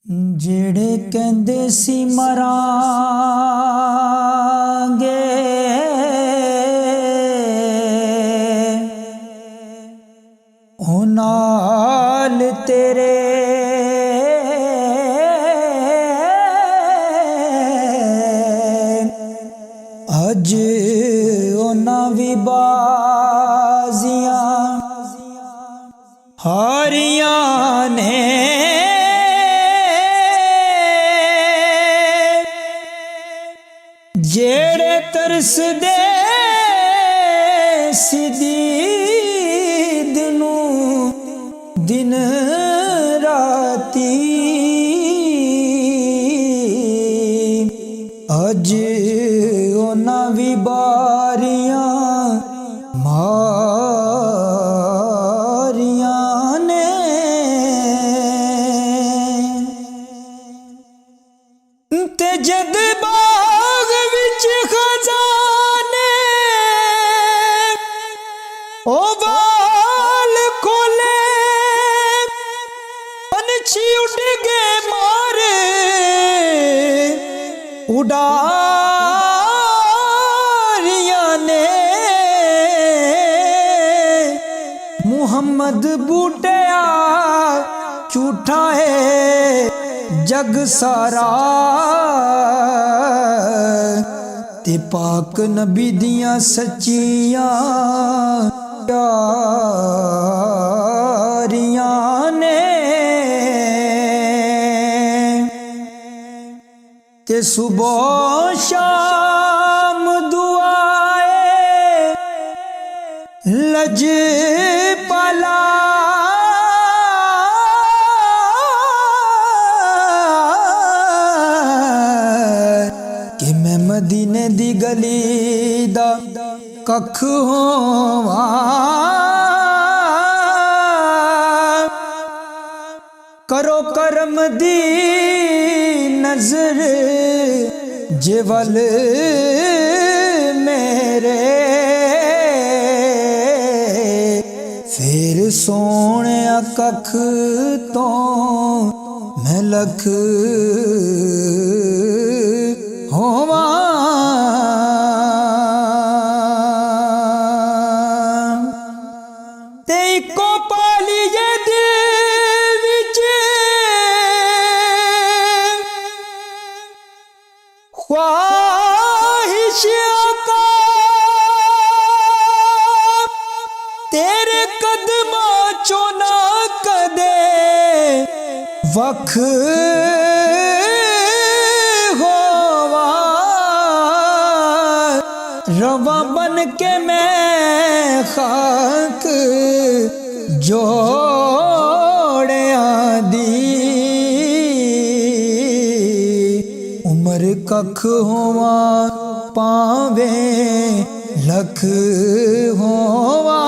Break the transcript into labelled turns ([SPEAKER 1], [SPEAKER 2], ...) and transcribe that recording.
[SPEAKER 1] ਜਿਹੜੇ ਕਹਿੰਦੇ ਸੀ ਮਰਾਂਗੇ ਉਹ ਨਾਲ ਤੇਰੇ ਅੱਜ ਉਹਨਾਂ ਵੀ ਬਾਜ਼ੀਆਂ ਹਾਰੀਆਂ ਨੇ ਜਿਹੜੇ ਤਰਸਦੇ ਸੀ ਦੀਦ ਨੂੰ ਦਿਨ ਰਾਤੀ ਅੱਜ ਉਹਨਾਂ ਵੀ ਬਾਰੀਆਂ ਮਾਰੀਆਂ ਨੇ ਤੇ ਜਦ ਬਾਗ ਵਿੱਚ ਖਜ਼ਾਨੇ ਉਹ ਵਾਲ ਖੋਲੇ ਪੰਛੀ ਉੱਡ ਗਏ ਮਾਰ ਉਡਾਰੀਆਂ ਨੇ ਮੁਹੰਮਦ ਬੂਟਿਆ ਝੂਠਾ ਹੈ जग सारा ते पाक नबी दियां सच्चियां यारियां ने ते सुबह शाम दुआए लज पाला मदीने दी गली दा कख होवां करो करम दी नजर जे वल मेरे फिर सोने कख तो मैं लख होवां ते इको पालिए दिल विच ख्वाहिश आका तेरे कदमां चों ना कदे वख रवा बन के मैं खाक जोड़िया दी उमर कख होवा पावे लख होवा।